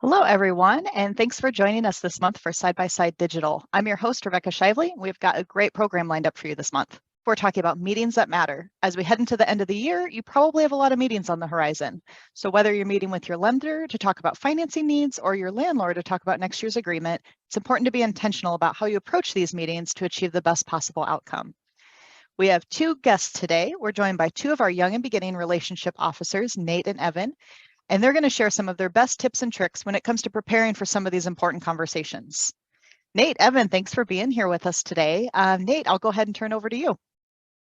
Hello, everyone, and thanks for joining us this month for Side by Side Digital. I'm your host, Rebecca Shively. We've got a great program lined up for you this month. We're talking about meetings that matter. As we head into the end of the year, you probably have a lot of meetings on the horizon. So whether you're meeting with your lender to talk about financing needs or your landlord to talk about next year's agreement, it's important to be intentional about how you approach these meetings to achieve the best possible outcome. We have two guests today. We're joined by two of our young and beginning relationship officers, Nate and Evan, and they're going to share some of their best tips and tricks when it comes to preparing for some of these important conversations. Nate, Evan, thanks for being here with us today. Nate, I'll go ahead and turn over to you.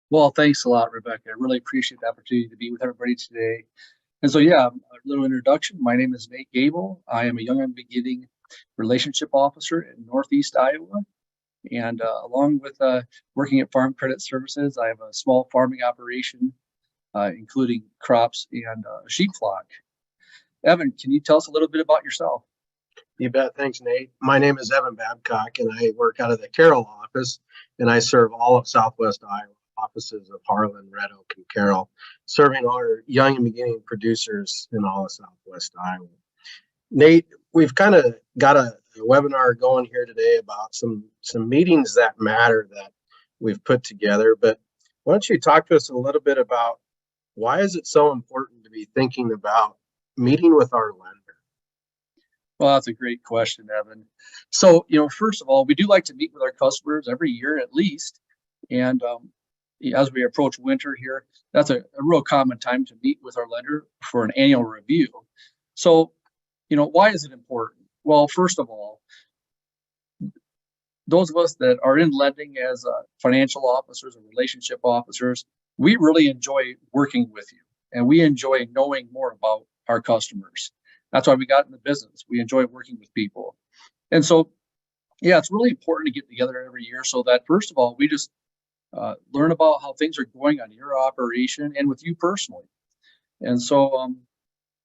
Well, thanks a lot, Rebecca. I really appreciate the opportunity to be with everybody today. And so, a little introduction. My name is Nate Gable. I am a young and beginning relationship officer in Northeast Iowa. And along with working at Farm Credit Services, I have a small farming operation, including crops and a sheep flock. Evan, can you tell us a little bit about yourself? You bet. Thanks, Nate. My name is Evan Babcock, and I work out of the Carroll office, and I serve all of Southwest Iowa, offices of Harlan, Red Oak, and Carroll, serving our young and beginning producers in all of Southwest Iowa. Nate, we've kind of got a webinar going here today about some meetings that matter that we've put together, but why don't you talk to us a little bit about why is it so important to be thinking about meeting with our lender? Well, that's a great question, Evan. So, first of all, we do like to meet with our customers every year at least. And as we approach winter here, that's a real common time to meet with our lender for an annual review. So, why is it important? Well, first of all, those of us that are in lending as financial officers and relationship officers, we really enjoy working with you, and we enjoy knowing more about our customers. That's why we got in the business. We enjoy working with people. And so, it's really important to get together every year so that, first of all, we just learn about how things are going on your operation and with you personally. And so,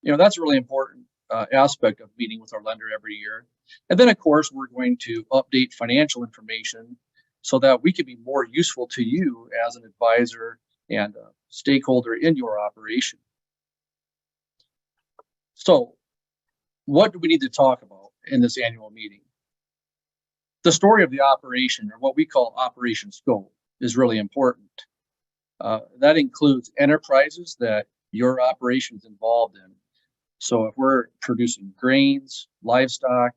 that's a really important aspect of meeting with our lender every year. And then, of course, we're going to update financial information so that we can be more useful to you as an advisor and a stakeholder in your operation. So, what do we need to talk about in this annual meeting? The story of the operation, or what we call operation scope, is really important. That includes enterprises that your operation is involved in. So if we're producing grains, livestock,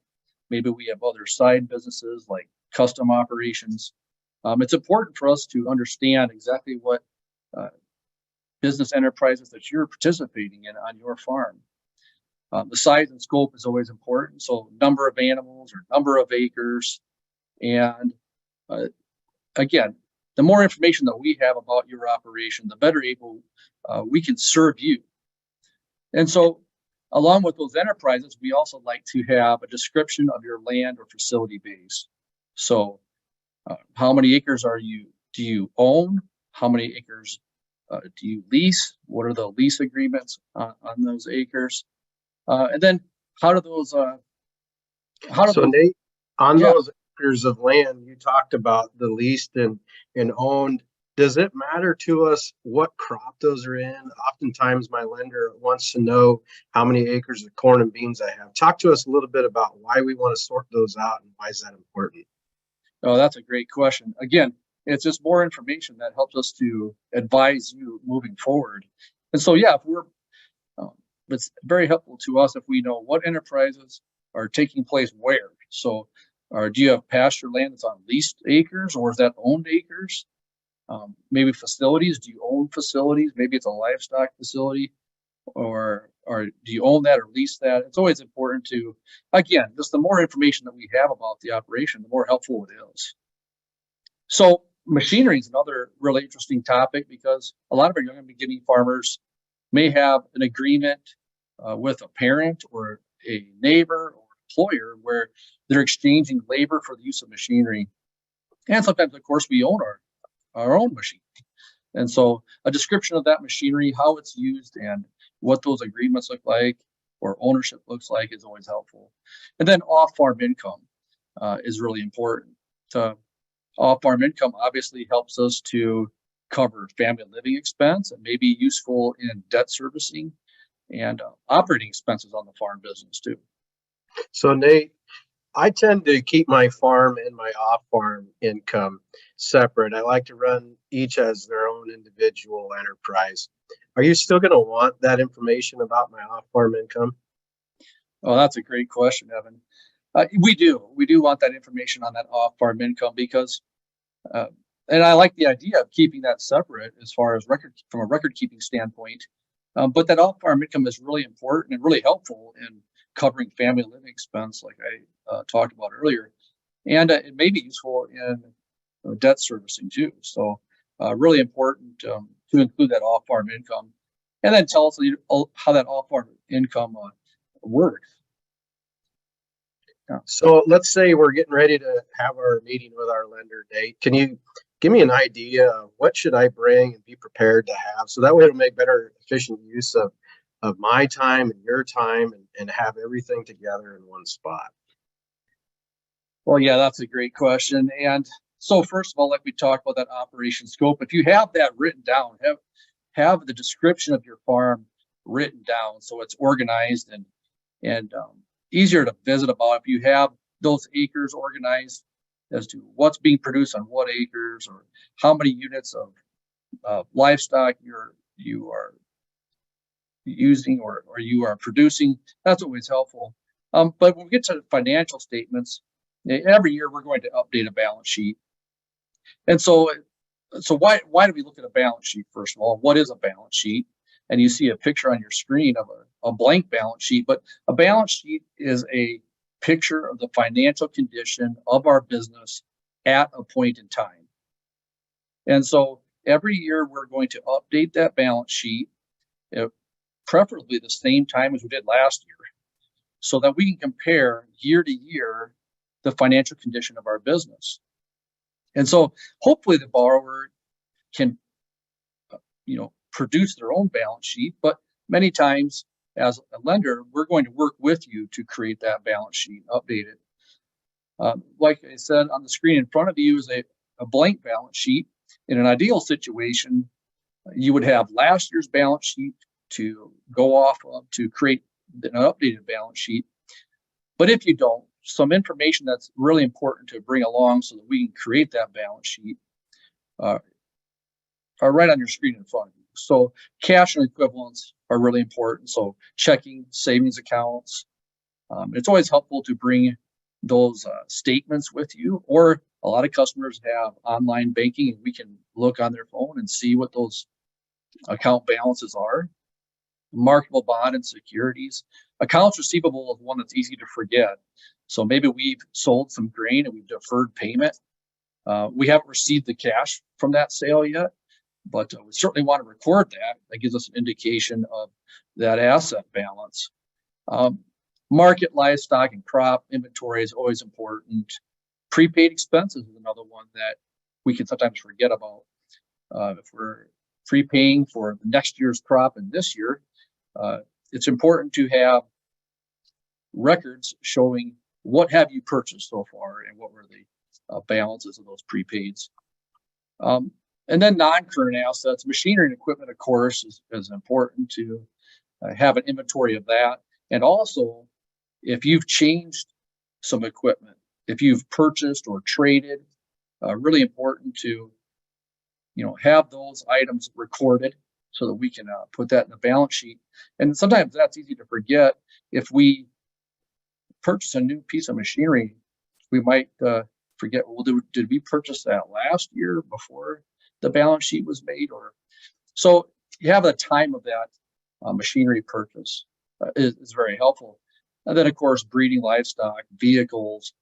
maybe we have other side businesses like custom operations. It's important for us to understand exactly what business enterprises that you're participating in on your farm. The size and scope is always important. So number of animals or number of acres. And again, the more information that we have about your operation, the better able we can serve you. And so along with those enterprises, we also like to have a description of your land or facility base. So how many acres do you own? How many acres do you lease? What are the lease agreements on those acres? And then how do those Nate, on those acres of land you talked about, the leased and owned, does it matter to us what crop those are in? Oftentimes my lender wants to know how many acres of corn and beans I have. Talk to us a little bit about why we want to sort those out and why is that important? Oh, that's a great question. Again, it's just more information that helps us to advise you moving forward. And so, if we're it's very helpful to us if we know what enterprises are taking place where. So, do you have pasture land that's on leased acres, or is that owned acres? Maybe facilities. Do you own facilities? Maybe it's a livestock facility, or do you own that or lease that? It's always important to, again, just the more information that we have about the operation, the more helpful it is. So, machinery is another really interesting topic because a lot of our young and beginning farmers may have an agreement with a parent or a neighbor or employer where they're exchanging labor for the use of machinery. And sometimes, of course, we own our own machine. And so a description of that machinery, how it's used, and what those agreements look like or ownership looks like is always helpful. And then off-farm income is really important. Off-farm income obviously helps us to cover family living expense and may be useful in debt servicing and operating expenses on the farm business too. So Nate, I tend to keep my farm and my off-farm income separate. I like to run each as their own individual enterprise. Are you still going to want that information about my off-farm income? Oh, that's a great question, Evan. We do want that information on that off-farm income because, and I like the idea of keeping that separate as far as from a record-keeping standpoint. But that off-farm income is really important and really helpful in covering family living expense, like I talked about earlier, and it may be useful in debt servicing too. So, really important to include that off-farm income, and then tell us how that off-farm income works. Yeah. So let's say we're getting ready to have our meeting with our lender, Nate. Can you give me an idea of what should I bring and be prepared to have? So that way it'll make better, efficient use of my time and your time and have everything together in one spot. Well, yeah, that's a great question. And so first of all, like we talked about that operation scope, if you have that written down, have the description of your farm written down so it's organized and easier to visit about. If you have those acres organized as to what's being produced on what acres or how many units of livestock you are using or you are producing, that's always helpful. But when we get to financial statements, every year we're going to update a balance sheet. And so why do we look at a balance sheet? First of all, what is a balance sheet? And you see a picture on your screen of a blank balance sheet, but a balance sheet is a picture of the financial condition of our business at a point in time. And so every year we're going to update that balance sheet, preferably the same time as we did last year, so that we can compare year to year the financial condition of our business. And so hopefully the borrower can, produce their own balance sheet, but many times as a lender, we're going to work with you to create that balance sheet, update it. Like I said, on the screen in front of you is a blank balance sheet. In an ideal situation, you would have last year's balance sheet to go off of to create an updated balance sheet. But if you don't, some information that's really important to bring along so that we can create that balance sheet are right on your screen in front of you. So cash and equivalents are really important. So checking, savings accounts. It's always helpful to bring those statements with you, or a lot of customers have online banking and we can look on their phone and see what those account balances are. Marketable bond and securities. Accounts receivable is one that's easy to forget. So maybe we've sold some grain and we've deferred payment. We haven't received the cash from that sale yet, but we certainly want to record that. That gives us an indication of that asset balance. Market, livestock, and crop inventory is always important. Prepaid expenses is another one that we can sometimes forget about. If we're prepaying for the next year's crop and this year, it's important to have records showing what have you purchased so far and what were the balances of those prepaids. And then non-current assets, machinery and equipment, of course, is important to have an inventory of that. And also, if you've changed some equipment, if you've purchased or traded, really important to have those items recorded so that we can put that in the balance sheet. And sometimes that's easy to forget. If we purchase a new piece of machinery, we might forget, well, did we purchase that last year before the balance sheet was made? Or so you have the time of that machinery purchase is very helpful. And then, of course, breeding livestock, vehicles,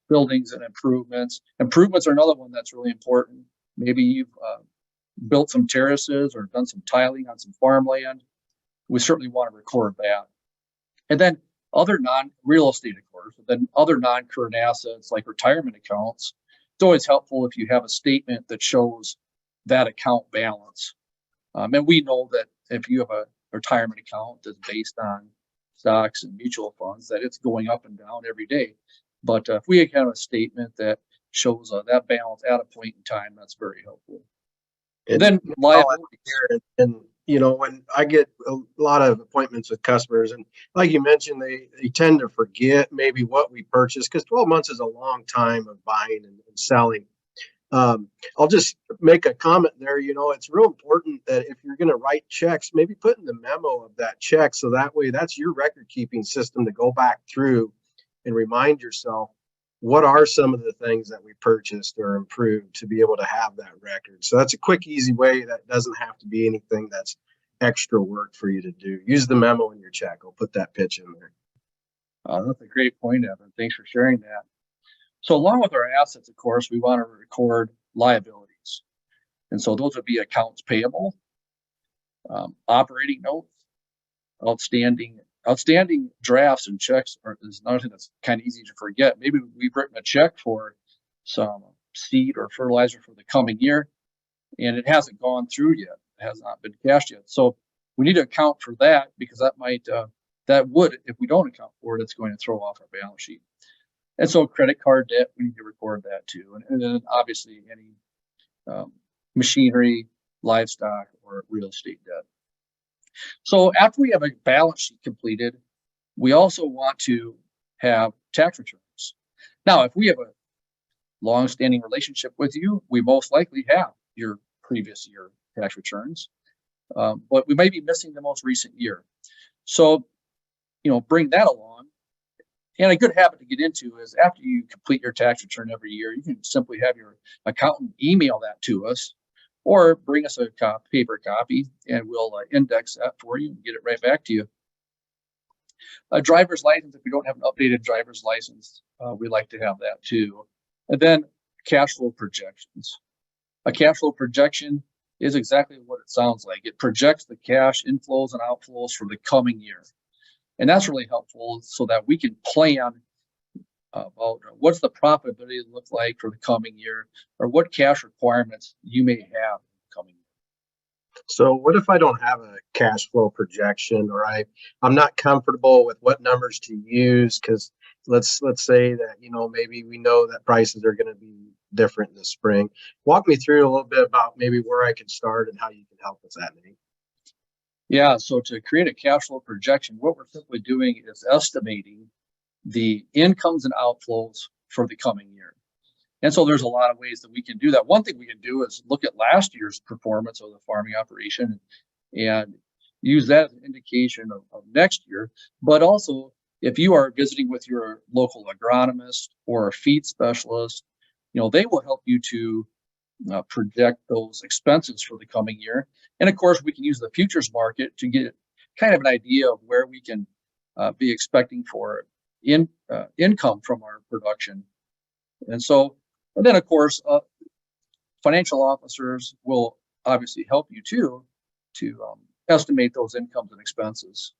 buildings and improvements. Improvements are another one that's really important. Maybe you've built some terraces or done some tiling on some farmland. We certainly want to record that. And then other non-real estate, of course, but then other non-current assets like retirement accounts. It's always helpful if you have a statement that shows that account balance. And we know that if you have a retirement account that's based on stocks and mutual funds, that it's going up and down every day. But if we have a statement that shows that balance at a point in time, that's very helpful. And then liabilities. And when I get a lot of appointments with customers, and like you mentioned, they tend to forget maybe what we purchased, because 12 months is a long time of buying and selling. I'll just make a comment there. It's real important that if you're going to write checks, maybe put in the memo of that check, so that way that's your record keeping system to go back through and remind yourself what are some of the things that we purchased or improved to be able to have that record. So that's a quick, easy way that doesn't have to be anything that's extra work for you to do. Use the memo in your check. I'll put that pitch in there. That's a great point, Evan. Thanks for sharing that. So along with our assets, of course, we want to record liabilities. And so those would be accounts payable, operating notes, outstanding drafts and checks. Is another thing that's kind of easy to forget. Maybe we've written a check for some seed or fertilizer for the coming year, and it hasn't gone through yet. It has not been cashed yet. So we need to account for that, because that would, if we don't account for it, it's going to throw off our balance sheet. And so credit card debt, we need to record that too. And then obviously any machinery, livestock, or real estate debt. So after we have a balance sheet completed, we also want to have tax returns. Now, if we have a long-standing relationship with you, we most likely have your previous year tax returns, but we may be missing the most recent year. So, bring that along. And a good habit to get into is, after you complete your tax return every year, you can simply have your accountant email that to us, or bring us a paper copy, and we'll index that for you and get it right back to you. A driver's license, if we don't have an updated driver's license, we like to have that too. And then cash flow projections. A cash flow projection is exactly what it sounds like. It projects the cash inflows and outflows for the coming year. And that's really helpful, so that we can plan about what's the profitability look like for the coming year, or what cash requirements you may have in the coming year. So what if I don't have a cash flow projection, or I'm not comfortable with what numbers to use? Because let's say that, maybe we know that prices are going to be different in the spring. Walk me through a little bit about maybe where I can start and how you can help with that, Nate. Yeah, so to create a cash flow projection, what we're simply doing is estimating the incomes and outflows for the coming year. And so there's a lot of ways that we can do that. One thing we can do is look at last year's performance of the farming operation and use that as an indication of next year. But also, if you are visiting with your local agronomist or a feed specialist, they will help you to project those expenses for the coming year. And of course, we can use the futures market to get kind of an idea of where we can be expecting for income from our production. And then of course, financial officers will obviously help you too to estimate those incomes and expenses.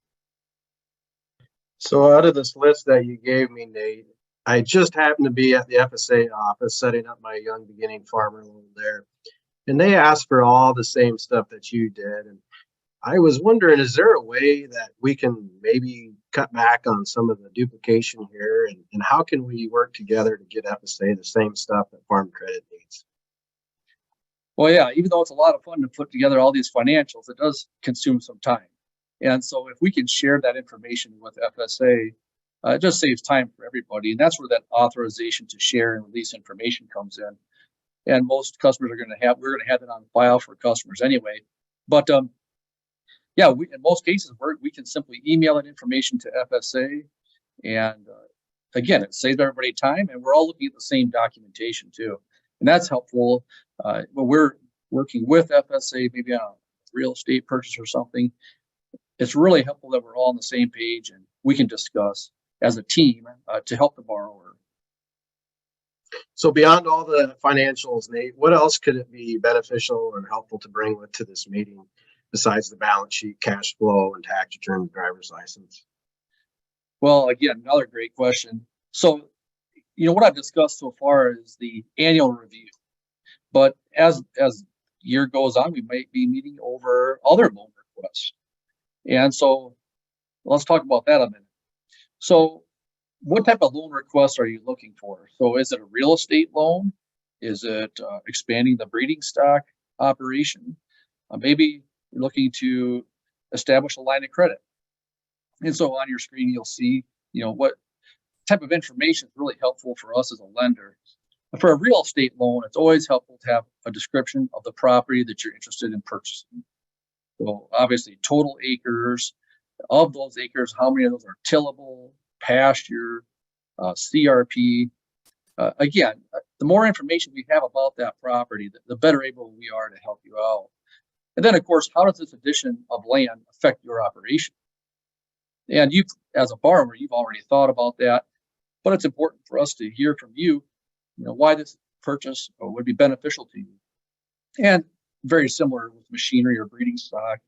So out of this list that you gave me, Nate, I just happened to be at the FSA office setting up my young beginning farmer loan there. And they asked for all the same stuff that you did. And I was wondering, is there a way that we can maybe cut back on some of the duplication here? And how can we work together to get FSA the same stuff that Farm Credit needs? Well, yeah, even though it's a lot of fun to put together all these financials, it does consume some time. And so if we can share that information with FSA, it just saves time for everybody. And that's where that authorization to share and release information comes in. And most customers we're going to have that on file for customers anyway. But yeah, in most cases, we can simply email that information to FSA. And again, it saves everybody time, and we're all looking at the same documentation too. And that's helpful when we're working with FSA, maybe on a real estate purchase or something. It's really helpful that we're all on the same page and we can discuss as a team to help the borrower. So beyond all the financials, Nate, what else could it be beneficial or helpful to bring to this meeting besides the balance sheet, cash flow, and tax return and driver's license? Well, again, another great question. So, what I've discussed so far is the annual review. But as year goes on, we might be meeting over other loan requests. And so let's talk about that a minute. So what type of loan requests are you looking for? So is it a real estate loan? Is it expanding the breeding stock operation? Maybe you're looking to establish a line of credit. And so on your screen, you'll see, what type of information is really helpful for us as a lender. For a real estate loan, it's always helpful to have a description of the property that you're interested in purchasing. So obviously total acres, of those acres, how many of those are tillable, pasture, CRP. Again, the more information we have about that property, the better able we are to help you out. And then, of course, how does this addition of land affect your operation? And you, as a borrower, you've already thought about that, but it's important for us to hear from you, why this purchase would be beneficial to you. And very similar with machinery or breeding stock,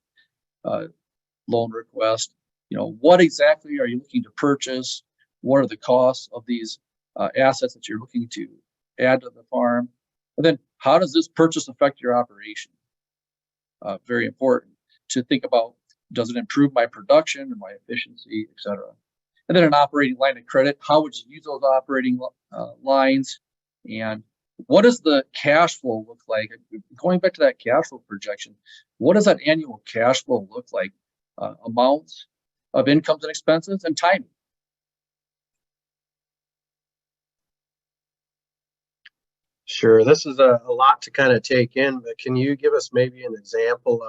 loan request, what exactly are you looking to purchase? What are the costs of these assets that you're looking to add to the farm? And then how does this purchase affect your operation? Very important to think about. Does it improve my production and my efficiency, et cetera? And then an operating line of credit, how would you use those operating lines? And what does the cash flow look like? Going back to that cash flow projection, what does that annual cash flow look like? Amounts of incomes and expenses and timing. Sure, this is a lot to kind of take in, but can you give us maybe an example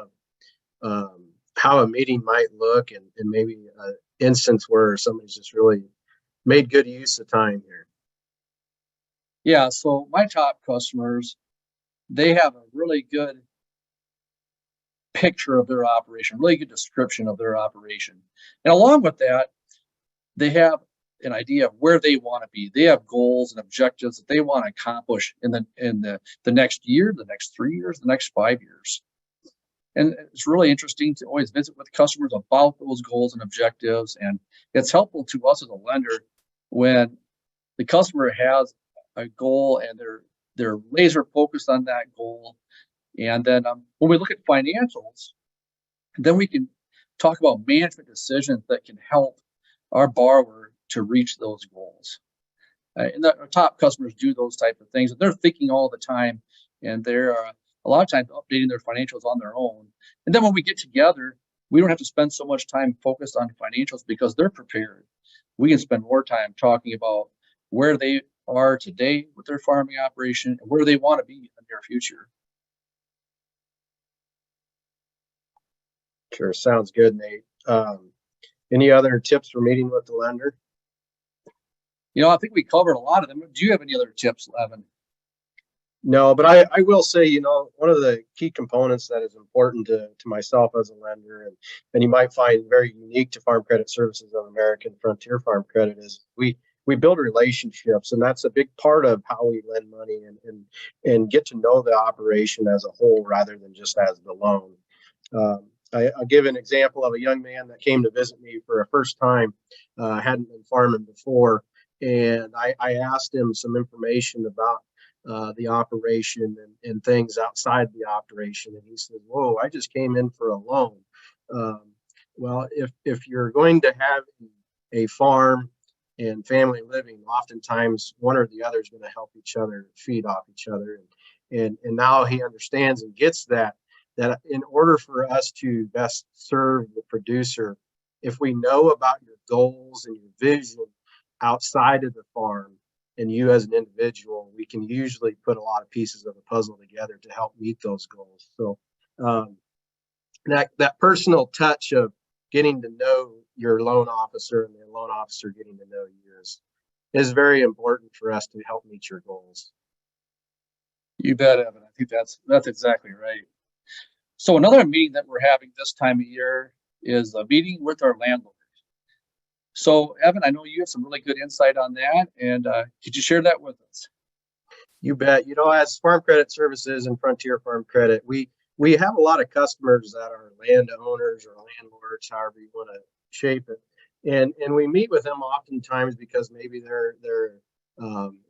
of how a meeting might look and maybe an instance where somebody's just really made good use of time here? Yeah, so my top customers, they have a really good picture of their operation, really good description of their operation. And along with that, they have an idea of where they want to be. They have goals and objectives that they want to accomplish in the next year, the next 3 years, the next 5 years. And it's really interesting to always visit with customers about those goals and objectives. And it's helpful to us as a lender when the customer has a goal and they're laser focused on that goal. And then when we look at financials, then we can talk about management decisions that can help our borrower to reach those goals. And our top customers do those type of things. And they're thinking all the time, and they're a lot of times updating their financials on their own. And then when we get together, we don't have to spend so much time focused on financials because they're prepared. We can spend more time talking about where they are today with their farming operation and where they want to be in the near future. Sure, sounds good, Nate. Any other tips for meeting with the lender? I think we covered a lot of them. Do you have any other tips, Evan? No, but I will say, one of the key components that is important to myself as a lender, and you might find very unique to Farm Credit Services of America and Frontier Farm Credit, is we build relationships, and that's a big part of how we lend money and get to know the operation as a whole rather than just as the loan. I'll give an example of a young man that came to visit me for a first time, hadn't been farming before, and I asked him some information about the operation and things outside the operation. And he said, "Whoa, I just came in for a loan." Well, if you're going to have a farm and family living, oftentimes one or the other is going to help each other feed off each other. And now he understands and gets that in order for us to best serve the producer, if we know about your goals and your vision outside of the farm, and you as an individual, we can usually put a lot of pieces of the puzzle together to help meet those goals. So that personal touch of getting to know your loan officer and the loan officer getting to know you is very important for us to help meet your goals. You bet, Evan. I think that's exactly right. So another meeting that we're having this time of year is a meeting with our landlord. So, Evan, I know you have some really good insight on that, and could you share that with us? You bet. As Farm Credit Services and Frontier Farm Credit, we have a lot of customers that are landowners or landlords, however you want to shape it, and we meet with them oftentimes because maybe they're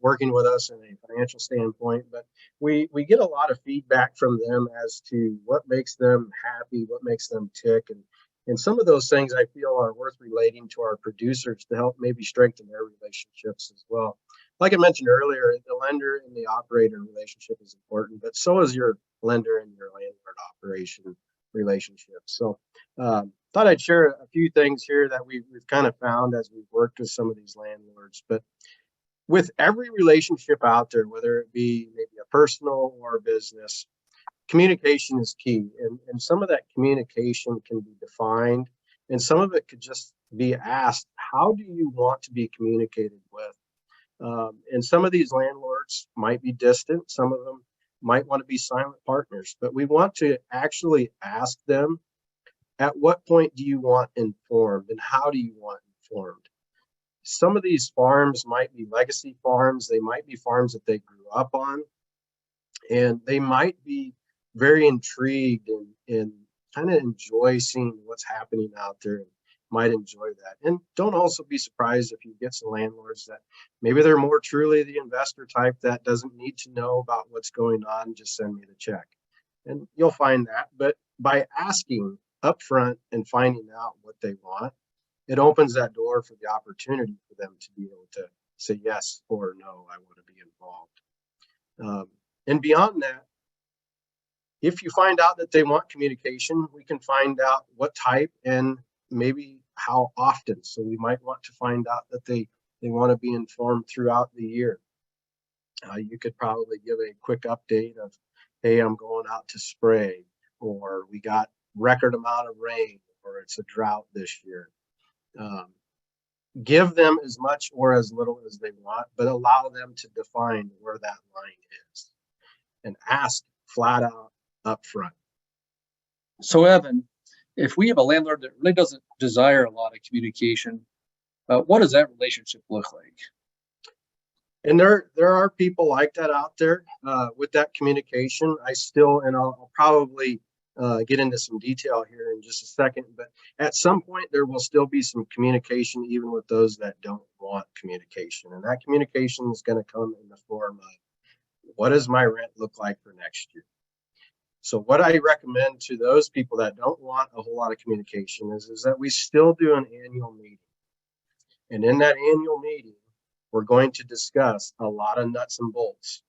working with us in a financial standpoint, but we get a lot of feedback from them as to what makes them happy, what makes them tick, and some of those things I feel are worth relating to our producers to help maybe strengthen their relationships as well. Like I mentioned earlier, the lender and the operator relationship is important, but so is your lender and your landlord operation. relationships. So thought I'd share a few things here that we've kind of found as we've worked with some of these landlords. But with every relationship out there, whether it be maybe a personal or a business, communication is key. And some of that communication can be defined, and some of it could just be asked, how do you want to be communicated with? And some of these landlords might be distant. Some of them might want to be silent partners, but we want to actually ask them, at what point do you want informed and how do you want informed? Some of these farms might be legacy farms. They might be farms that they grew up on, and they might be very intrigued and kind of enjoy seeing what's happening out there, and might enjoy that. And don't also be surprised if you get some landlords that maybe they're more truly the investor type that doesn't need to know about what's going on, just send me the check. And you'll find that. But by asking upfront and finding out what they want, it opens that door for the opportunity for them to be able to say yes or no, I want to be involved. And beyond that, if you find out that they want communication, we can find out what type and maybe how often. So we might want to find out that they want to be informed throughout the year. You could probably give a quick update of, hey, I'm going out to spray, or we got record amount of rain, or it's a drought this year. Give them as much or as little as they want, but allow them to define where that line is, and ask flat out up front. So Evan, if we have a landlord that really doesn't desire a lot of communication, what does that relationship look like? And there are people like that out there with that communication. I'll probably get into some detail here in just a second, but at some point there will still be some communication even with those that don't want communication. And that communication is going to come in the form of, what does my rent look like for next year? So what I recommend to those people that don't want a whole lot of communication is that we still do an annual meeting. And in that annual meeting, we're going to discuss a lot of nuts and bolts.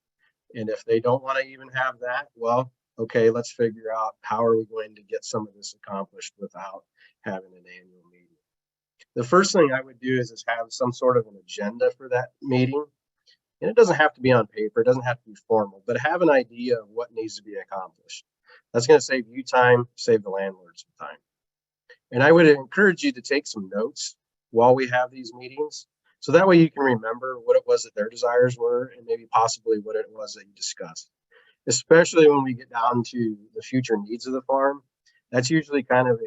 And if they don't want to even have that, well, okay, let's figure out how are we going to get some of this accomplished without having an annual meeting. The first thing I would do is have some sort of an agenda for that meeting. And it doesn't have to be on paper, it doesn't have to be formal, but have an idea of what needs to be accomplished. That's going to save you time, save the landlord some time. And I would encourage you to take some notes while we have these meetings, so that way you can remember what it was that their desires were, and maybe possibly what it was that you discussed. Especially when we get down to the future needs of the farm, that's usually kind of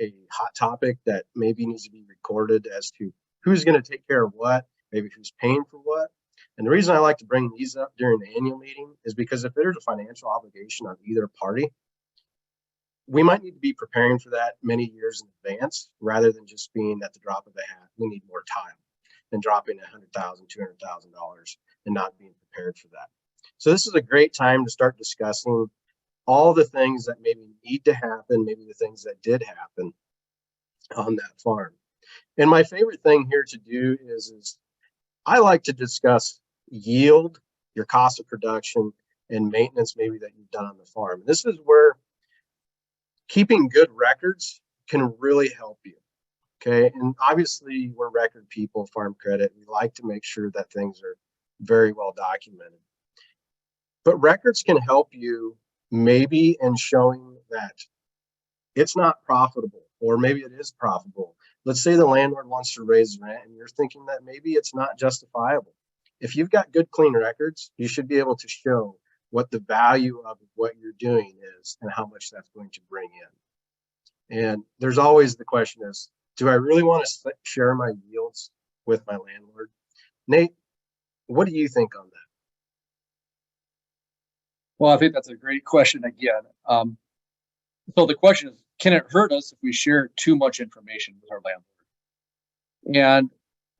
a hot topic that maybe needs to be recorded as to who's going to take care of what, maybe who's paying for what. And the reason I like to bring these up during the annual meeting is because if there's a financial obligation on either party, we might need to be preparing for that many years in advance, rather than just being at the drop of a hat. We need more time than dropping $100,000, $200,000 and not being prepared for that. So this is a great time to start discussing all the things that maybe need to happen, maybe the things that did happen on that farm. And my favorite thing here to do is I like to discuss yield, your cost of production, and maintenance maybe that you've done on the farm. This is where keeping good records can really help you. Okay. And obviously we're record people, Farm Credit. We like to make sure that things are very well documented. But records can help you maybe in showing that it's not profitable, or maybe it is profitable. Let's say the landlord wants to raise rent and you're thinking that maybe it's not justifiable. If you've got good, clean records, you should be able to show what the value of what you're doing is and how much that's going to bring in. And there's always the question is, do I really want to share my yields with my landlord? Nate, what do you think on that? Well, I think that's a great question again. So the question is, can it hurt us if we share too much information with our landlord? And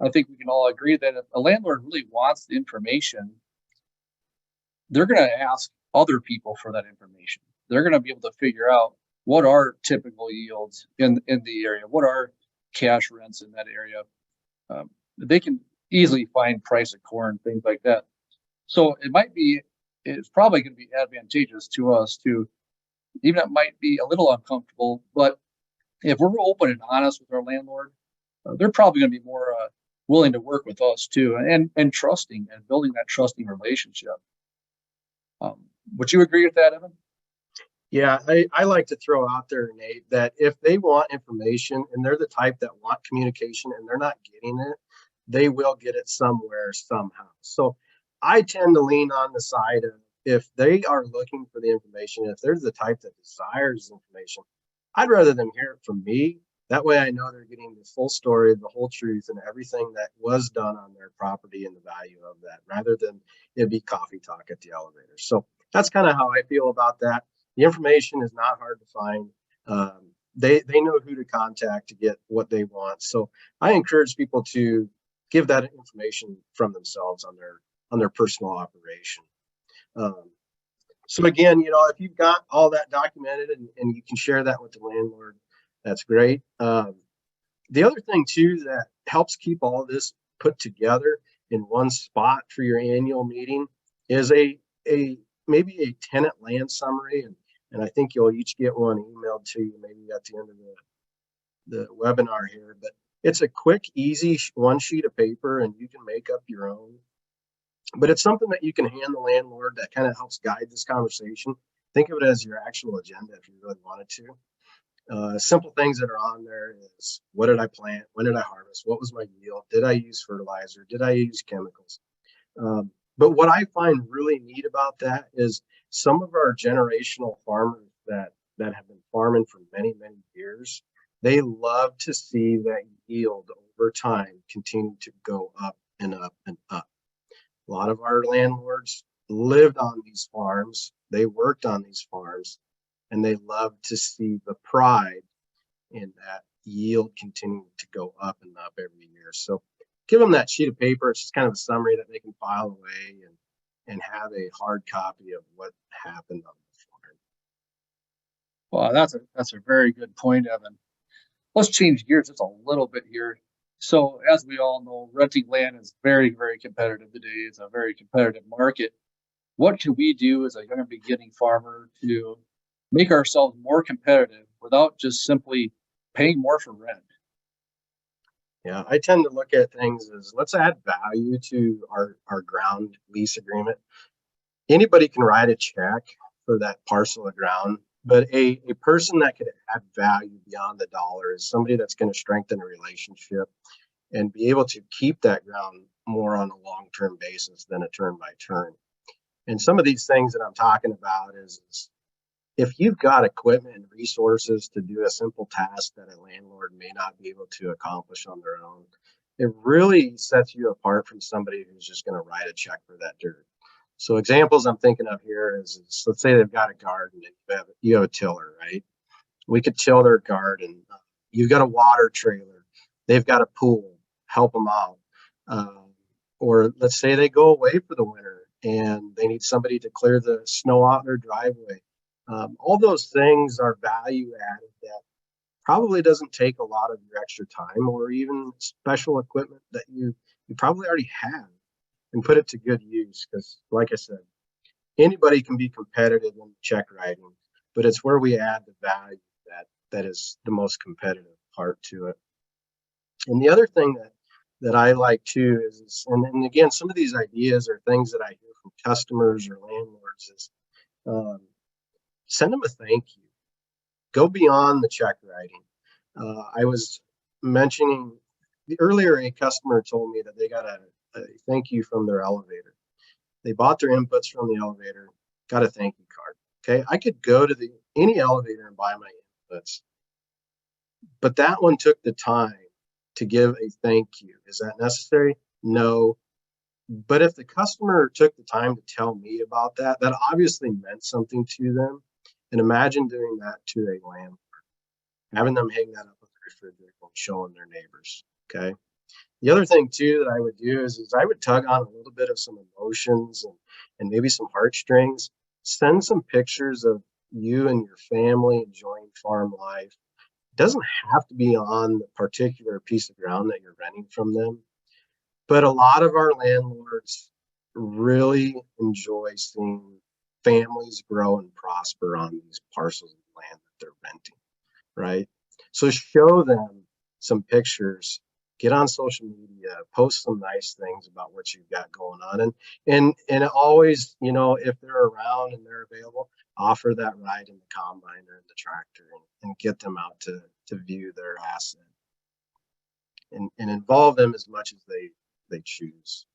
I think we can all agree that if a landlord really wants the information, they're going to ask other people for that information. They're going to be able to figure out what are typical yields in the area, what are cash rents in that area. They can easily find price of corn, things like that. So it's probably going to be advantageous to us to even it might be a little uncomfortable, but if we're open and honest with our landlord, they're probably going to be more willing to work with us too, and trusting and building that trusting relationship. Would you agree with that, Evan? Yeah, I like to throw out there, Nate, that if they want information and they're the type that want communication and they're not getting it, they will get it somewhere, somehow. So I tend to lean on the side of if they are looking for the information, if they're the type that desires information, I'd rather them hear it from me. That way I know they're getting the full story, the whole truth, and everything that was done on their property and the value of that, rather than it be coffee talk at the elevator. So that's kind of how I feel about that. The information is not hard to find. They know who to contact to get what they want. So I encourage people to give that information from themselves on their personal operation. So again, if you've got all that documented and you can share that with the landlord, that's great. The other thing too that helps keep all this put together in one spot for your annual meeting is maybe a tenant land summary, and I think you'll each get one emailed to you maybe at the end of the webinar here. But it's a quick, easy one sheet of paper, and you can make up your own. But it's something that you can hand the landlord that kind of helps guide this conversation. Think of it as your actual agenda if you really wanted to. Simple things that are on there is, what did I plant? When did I harvest? What was my yield? Did I use fertilizer? Did I use chemicals? But what I find really neat about that is some of our generational farmers that have been farming for many, many years, they love to see that yield over time continue to go up and up and up. A lot of our landlords lived on these farms, they worked on these farms, and they love to see the pride in that yield continue to go up and up every year. So give them that sheet of paper. It's just kind of a summary that they can file away and have a hard copy of what happened on the farm. Well, that's a very good point, Evan. Let's change gears just a little bit here. So as we all know, renting land is very, very competitive today. It's a very competitive market. What can we do as a young and beginning farmer to make ourselves more competitive without just simply paying more for rent? Yeah, I tend to look at things as, let's add value to our ground lease agreement. Anybody can write a check for that parcel of ground, but a person that could add value beyond the dollar is somebody that's going to strengthen a relationship and be able to keep that ground more on a long-term basis than a turn by turn. And some of these things that I'm talking about is if you've got equipment and resources to do a simple task that a landlord may not be able to accomplish on their own, it really sets you apart from somebody who's just going to write a check for that dirt. So examples I'm thinking of here is let's say they've got a garden and you have a tiller, right? We could till their garden. You've got a water trailer. They've got a pool. Help them out. Or let's say they go away for the winter and they need somebody to clear the snow out their driveway. All those things are value added that probably doesn't take a lot of your extra time or even special equipment that you probably already have, and put it to good use. Because like I said, anybody can be competitive in check writing, but it's where we add the value that is the most competitive part to it. And the other thing that I like too is and again, some of these ideas are things that I hear from customers or landlords is send them a thank you. Go beyond the check writing. I was mentioning earlier, a customer told me that they got a thank you from their elevator. They bought their inputs from the elevator, got a thank you card. Okay, I could go to any elevator and buy my inputs, but that one took the time to give a thank you. Is that necessary? No. But if the customer took the time to tell me about that, that obviously meant something to them. And imagine doing that to a landlord, having them hang that up on the refrigerator and showing their neighbors. Okay. The other thing too that I would do is I would tug on a little bit of some emotions and maybe some heartstrings. Send some pictures of you and your family enjoying farm life. It doesn't have to be on the particular piece of ground that you're renting from them, but a lot of our landlords really enjoy seeing families grow and prosper on these parcels of land that they're renting, right? So show them some pictures, get on social media, post some nice things about what you've got going on, and always, you know, if they're around and they're available, offer that ride in the combine or in the tractor, and get them out to view their asset, and involve them as much as they choose.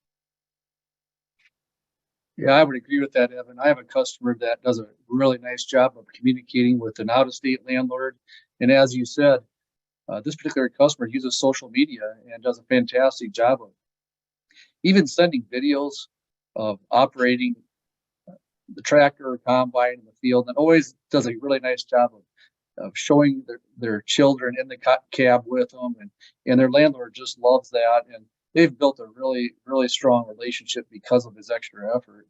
Yeah, I would agree with that, Evan. I have a customer that does a really nice job of communicating with an out-of-state landlord. And as you said, this particular customer uses social media and does a fantastic job of even sending videos of operating the tractor or combine in the field, and always does a really nice job of showing their children in the cab with them. And their landlord just loves that. And they've built a really, really strong relationship because of his extra effort,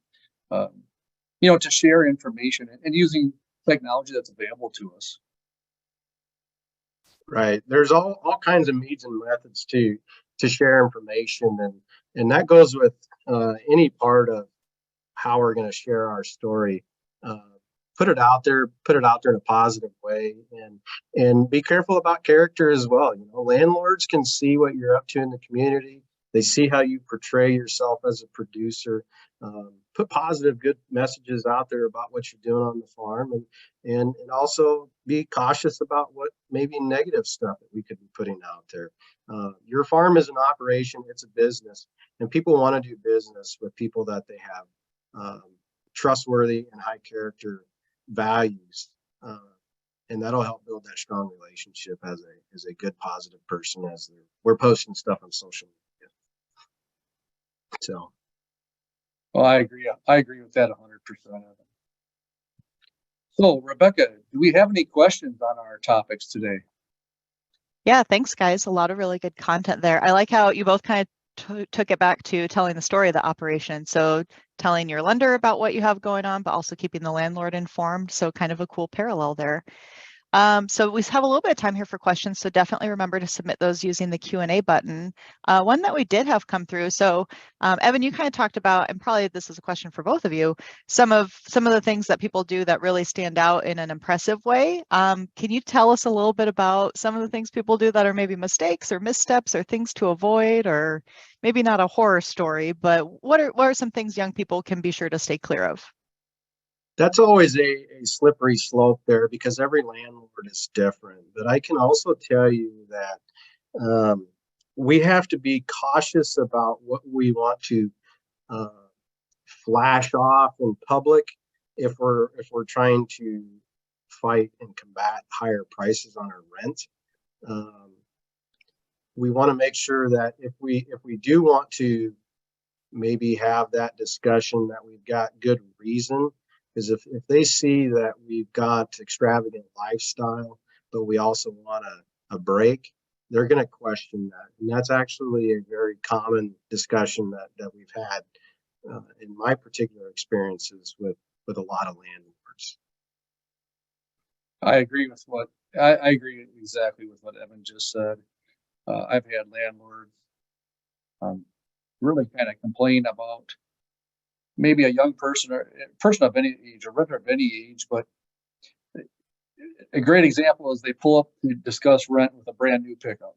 you know, to share information and using technology that's available to us. Right. There's all kinds of means and methods to share information, and that goes with any part of how we're going to share our story. Put it out there in a positive way, and be careful about character as well. You know, landlords can see what you're up to in the community. They see how you portray yourself as a producer. Put positive, good messages out there about what you're doing on the farm, and also be cautious about what maybe negative stuff that we could be putting out there. Your farm is an operation; it's a business, and people want to do business with people that they have trustworthy and high character values, and that'll help build that strong relationship as a good, positive person as we're posting stuff on social media. So. Well, I agree. I agree with that 100%. So, Rebecca, do we have any questions on our topics today? Yeah, thanks, guys. A lot of really good content there. I like how you both kind of took it back to telling the story of the operation. So telling your lender about what you have going on, but also keeping the landlord informed. So kind of a cool parallel there. So we have a little bit of time here for questions, so definitely remember to submit those using the Q&A button. One that we did have come through. So Evan, you kind of talked about, and probably this is a question for both of you, some of the things that people do that really stand out in an impressive way. Can you tell us a little bit about some of the things people do that are maybe mistakes or missteps or things to avoid, or maybe not a horror story, but what are some things young people can be sure to stay clear of? That's always a slippery slope there, because every landlord is different. But I can also tell you that we have to be cautious about what we want to flash off in public if we're trying to fight and combat higher prices on our rent. We want to make sure that if we do want to maybe have that discussion, that we've got good reason. Because if they see that we've got extravagant lifestyle, but we also want a break, they're going to question that. And that's actually a very common discussion that we've had in my particular experiences with a lot of landlords. I agree exactly with what Evan just said. I've had landlords really kind of complain about maybe a young person or a person of any age or renter of any age, but a great example is they pull up to discuss rent with a brand new pickup,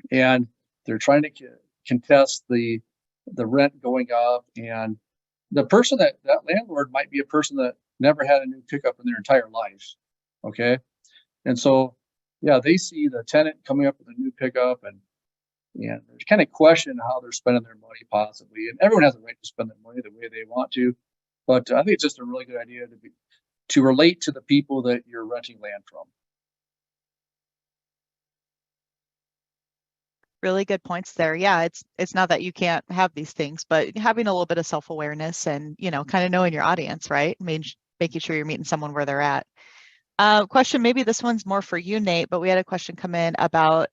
and they're trying to contest the rent going up, and the person that landlord might be a person that never had a new pickup in their entire life. Okay, and so yeah, they see the tenant coming up with a new pickup, and they kind of question how they're spending their money possibly. And everyone has a right to spend their money the way they want to, but I think it's just a really good idea to relate to the people that you're renting land from. Really good points there. Yeah, it's not that you can't have these things, but having a little bit of self-awareness and, you know, kind of knowing your audience, right? Making sure you're meeting someone where they're at. Question, maybe this one's more for you, Nate, but we had a question come in about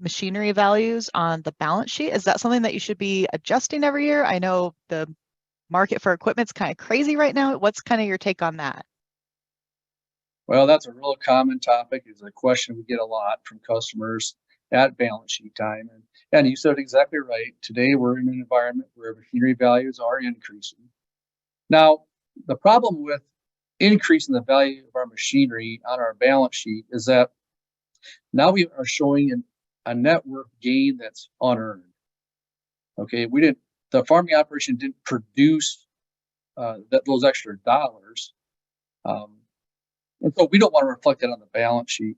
machinery values on the balance sheet. Is that something that you should be adjusting every year? I know the market for equipment's kind of crazy right now. What's kind of your take on that? Well, that's a real common topic. It's a question we get a lot from customers at balance sheet time. And you said exactly right. Today, we're in an environment where machinery values are increasing. Now, the problem with increasing the value of our machinery on our balance sheet is that now we are showing a net worth gain that's unearned. Okay, the farming operation didn't produce those extra dollars. And so we don't want to reflect that on the balance sheet.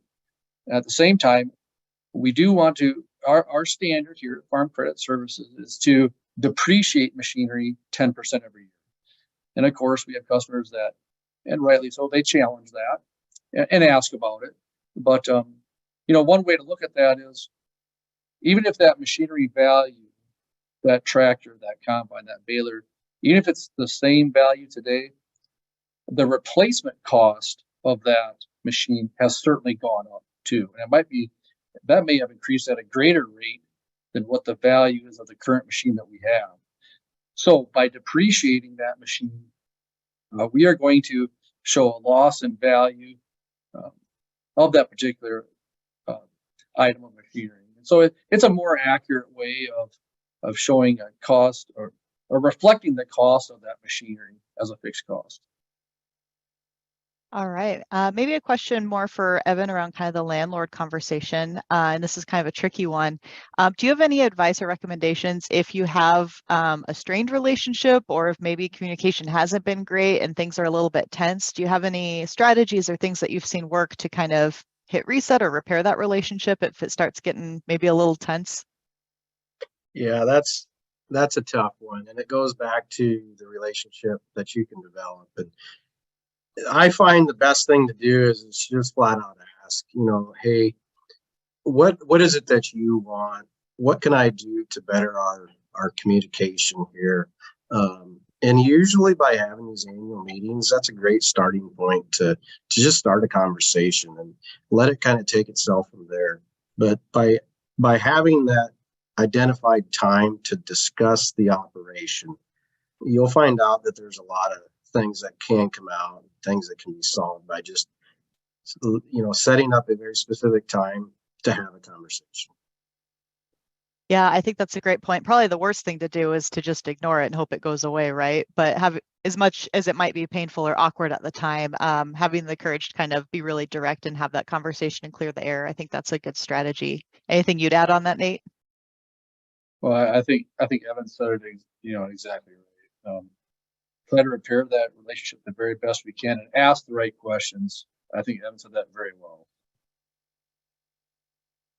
At the same time, we do want to, our standard here at Farm Credit Services is to depreciate machinery 10% every year. And of course, we have customers that, and rightly so, they challenge that and ask about it. But, one way to look at that is, even if that machinery value, that tractor, that combine, that baler, even if it's the same value today, the replacement cost of that machine has certainly gone up too. And that may have increased at a greater rate than what the value is of the current machine that we have. So by depreciating that machine, we are going to show a loss in value of that particular item of machinery. And so it's a more accurate way of showing a cost or reflecting the cost of that machinery as a fixed cost. All right. Maybe a question more for Evan around kind of the landlord conversation. And this is kind of a tricky one. Do you have any advice or recommendations if you have a strained relationship, or if maybe communication hasn't been great and things are a little bit tense? Do you have any strategies or things that you've seen work to kind of hit reset or repair that relationship if it starts getting maybe a little tense? Yeah, that's a tough one, and it goes back to the relationship that you can develop. And I find the best thing to do is just flat out ask, hey, what is it that you want? What can I do to better our communication here? And usually by having these annual meetings, that's a great starting point to just start a conversation and let it kind of take itself from there. But by having that identified time to discuss the operation, you'll find out that there's a lot of things that can come out, things that can be solved by just setting up a very specific time to have a conversation. Yeah, I think that's a great point. Probably the worst thing to do is to just ignore it and hope it goes away, right? But have, as much as it might be painful or awkward at the time, having the courage to kind of be really direct and have that conversation and clear the air, I think that's a good strategy. Anything you'd add on that, Nate? Well, I think Evan said it, exactly right. Try to repair that relationship the very best we can and ask the right questions. I think Evan said that very well.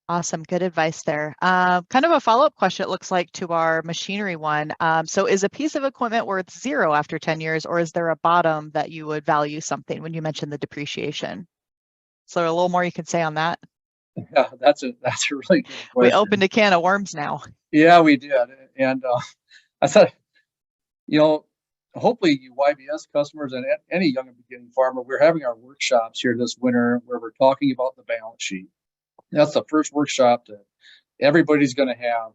Awesome. Good advice there. Kind of a follow-up question, it looks like, to our machinery one. So is a piece of equipment worth 0 after 10 years, or is there a bottom that you would value something when you mentioned the depreciation? So a little more you could say on that? Yeah, that's a really good question. We opened a can of worms now. Yeah, we did. And I said, hopefully you YBS customers and any young and beginning farmer, we're having our workshops here this winter where we're talking about the balance sheet. That's the first workshop that everybody's going to have.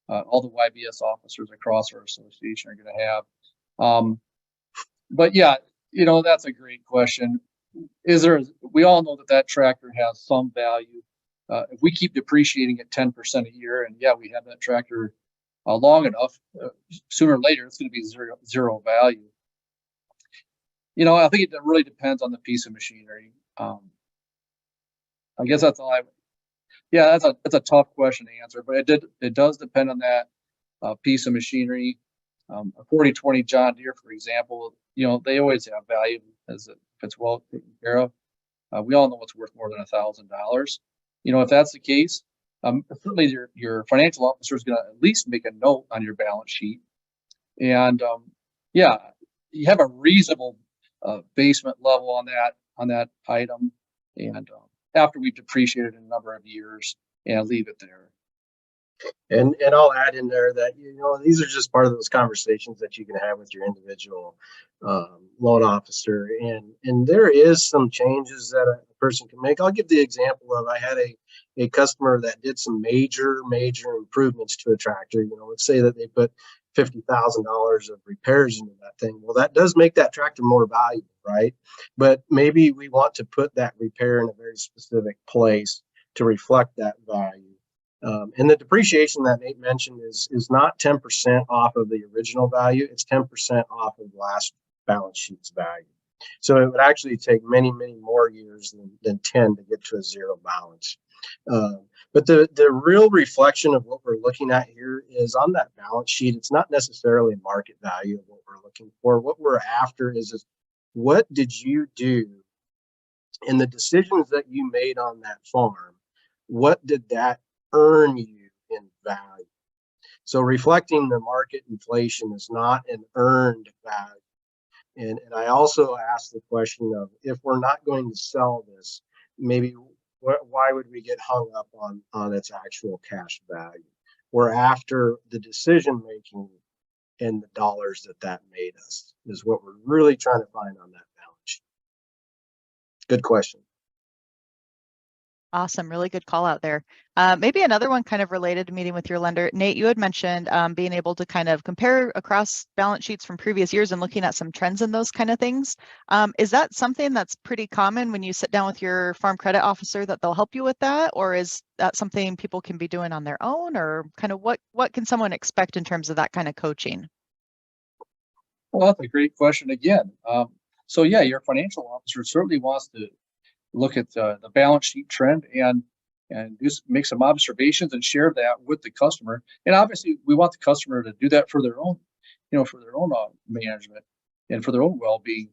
All the YBS officers across our association are going to have. But yeah, that's a great question. We all know that tractor has some value. If we keep depreciating at 10% a year, and yeah, we have that tractor long enough, sooner or later, it's going to be zero value. I think it really depends on the piece of machinery. I guess that's all that's a tough question to answer, but it does depend on that piece of machinery. A 4020 John Deere, for example, they always have value if it's well taken care of. We all know it's worth more than $1,000. If that's the case, certainly your financial officer is going to at least make a note on your balance sheet. And you have a reasonable basement level on that item. And after we've depreciated a number of years, and leave it there. And I'll add in there that these are just part of those conversations that you can have with your individual loan officer, and there is some changes that a person can make. I'll give the example of, I had a customer that did some major improvements to a tractor. Let's say that they put $50,000 of repairs into that thing. Well, that does make that tractor more valuable, right? But maybe we want to put that repair in a very specific place to reflect that value. And the depreciation that Nate mentioned is not 10% off of the original value. It's 10% off of last balance sheet's value. So it would actually take many, many more years than 10 to get to a zero balance. But the real reflection of what we're looking at here is on that balance sheet. It's not necessarily market value of what we're looking for. What we're after is what did you do in the decisions that you made on that farm? What did that earn you in value? So reflecting the market inflation is not an earned value. And I also asked the question of, if we're not going to sell this, maybe why would we get hung up on its actual cash value? We're after the decision making and the dollars that made us is what we're really trying to find on that balance sheet. Good question. Awesome. Really good call out there. Maybe another one kind of related to meeting with your lender. Nate, you had mentioned being able to kind of compare across balance sheets from previous years and looking at some trends in those kind of things. Is that something that's pretty common when you sit down with your farm credit officer, that they'll help you with that? Or is that something people can be doing on their own? Or kind of what can someone expect in terms of that kind of coaching? Well, that's a great question again. So yeah, your financial officer certainly wants to look at the balance sheet trend and just make some observations and share that with the customer. And obviously, we want the customer to do that for their own, for their own management and for their own well-being.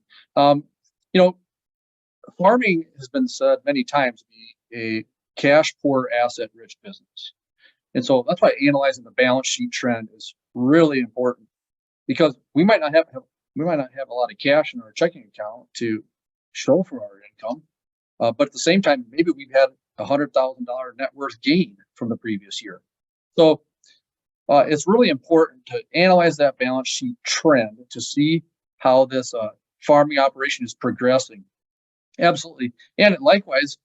Farming has been said many times to be a cash poor, asset rich business, and so that's why analyzing the balance sheet trend is really important, because we might not have a lot of cash in our checking account to show for our income. But at the same time, maybe we've had $100,000 net worth gain from the previous year. So it's really important to analyze that balance sheet trend to see how this farming operation is progressing. Absolutely. And likewise,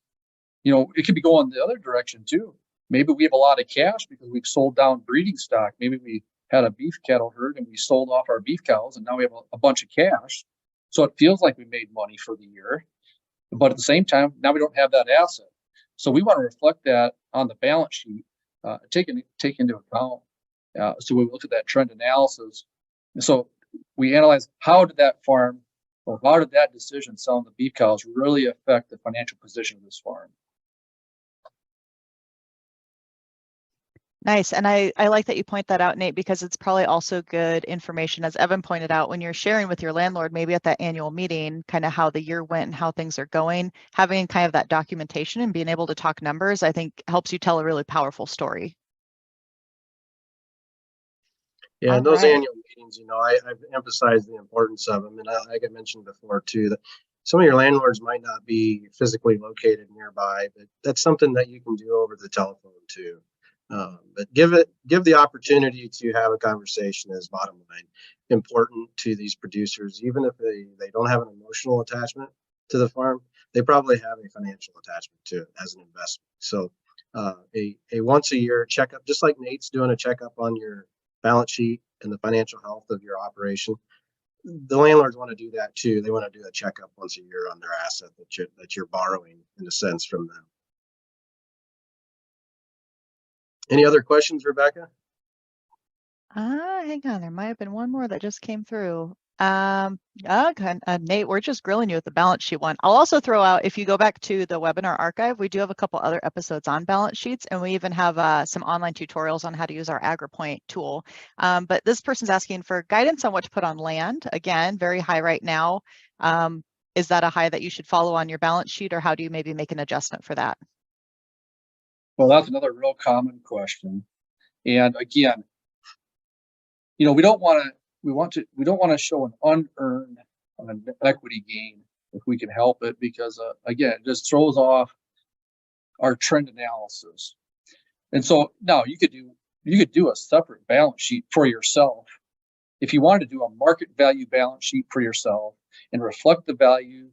it could be going the other direction too. Maybe we have a lot of cash because we've sold down breeding stock. Maybe we had a beef cattle herd and we sold off our beef cows, and now we have a bunch of cash. So it feels like we made money for the year. But at the same time, now we don't have that asset. So we want to reflect that on the balance sheet, take into account. So we look at that trend analysis. And so we analyze, how did that farm, or how did that decision selling the beef cows really affect the financial position of this farm? Nice. And I like that you point that out, Nate, because it's probably also good information, as Evan pointed out, when you're sharing with your landlord, maybe at that annual meeting, kind of how the year went and how things are going. Having kind of that documentation and being able to talk numbers, I think helps you tell a really powerful story. Yeah, All and those right. annual meetings, I've emphasized the importance of them. And like I mentioned before too, that some of your landlords might not be physically located nearby, but that's something that you can do over the telephone too. But give the opportunity to have a conversation is bottom line important to these producers. Even if they don't have an emotional attachment to the farm, they probably have a financial attachment to it as an investment. So a once a year checkup, just like Nate's doing a checkup on your balance sheet and the financial health of your operation, the landlords want to do that too. They want to do a checkup once a year on their asset that you're borrowing, in a sense, from them. Any other questions, Rebecca? Hang on, there might have been one more that just came through. Okay, Nate, we're just grilling you with the balance sheet one. I'll also throw out, if you go back to the webinar archive, we do have a couple other episodes on balance sheets, and we even have some online tutorials on how to use our AgriPoint tool. But this person's asking for guidance on what to put on land. Again, very high right now. Is that a high that you should follow on your balance sheet, or how do you maybe make an adjustment for that? Well, that's another real common question. And again, we don't want to show an unearned equity gain if we can help it, because again, it just throws off our trend analysis. And so now you could do a separate balance sheet for yourself if you wanted to do a market value balance sheet for yourself and reflect the value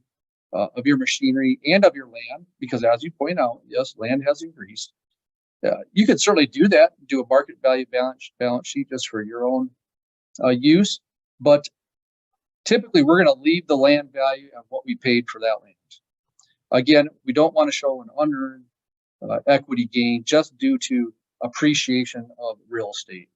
of your machinery and of your land, because as you point out, yes, land has increased. You could certainly do that, do a market value balance sheet just for your own use, but typically we're going to leave the land value of what we paid for that land. Again, we don't want to show an unearned equity gain just due to appreciation of real estate.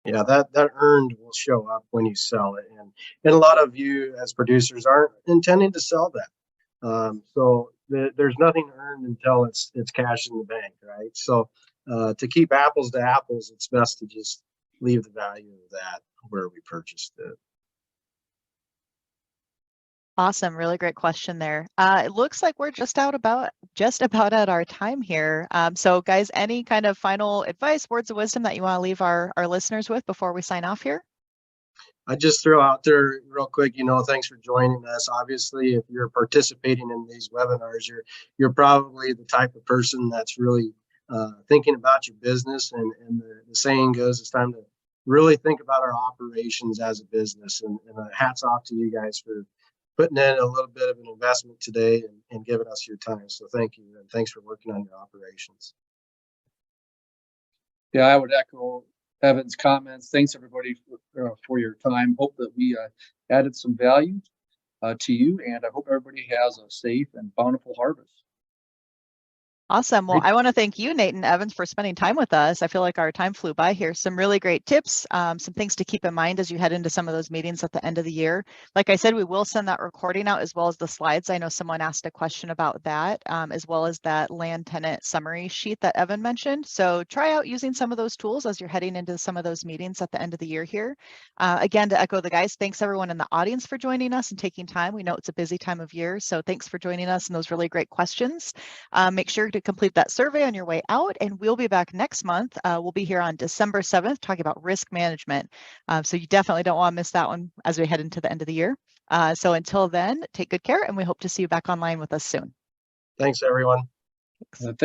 Yeah, that earned will show up when you sell it, and a lot of you as producers aren't intending to sell that. So there's nothing earned until it's cash in the bank, right? So to keep apples to apples, it's best to just leave the value of that where we purchased it. Awesome. Really great question there. It looks like we're just about at our time here. So guys, any kind of final advice, words of wisdom that you want to leave our listeners with before we sign off here? I just throw out there real quick, thanks for joining us. Obviously, if you're participating in these webinars, you're probably the type of person that's really thinking about your business. And the saying goes, it's time to really think about our operations as a business. And hats off to you guys for putting in a little bit of an investment today and giving us your time. So thank you. And thanks for working on your operations. Yeah, I would echo Evan's comments. Thanks everybody for your time. Hope that we added some value to you, and I hope everybody has a safe and bountiful harvest. Awesome. Well, I want to thank you, Nate and Evans, for spending time with us. I feel like our time flew by here. Some really great tips, some things to keep in mind as you head into some of those meetings at the end of the year. Like I said, we will send that recording out as well as the slides. I know someone asked a question about that, as well as that land tenant summary sheet that Evan mentioned. So try out using some of those tools as you're heading into some of those meetings at the end of the year here. Again, to echo the guys, thanks everyone in the audience for joining us and taking time. We know it's a busy time of year, so thanks for joining us and those really great questions. Make sure to complete that survey on your way out, and we'll be back next month. We'll be here on December 7th talking about risk management. So you definitely don't want to miss that one as we head into the end of the year. So until then, take good care, and we hope to see you back online with us soon. Thanks, everyone. Thanks.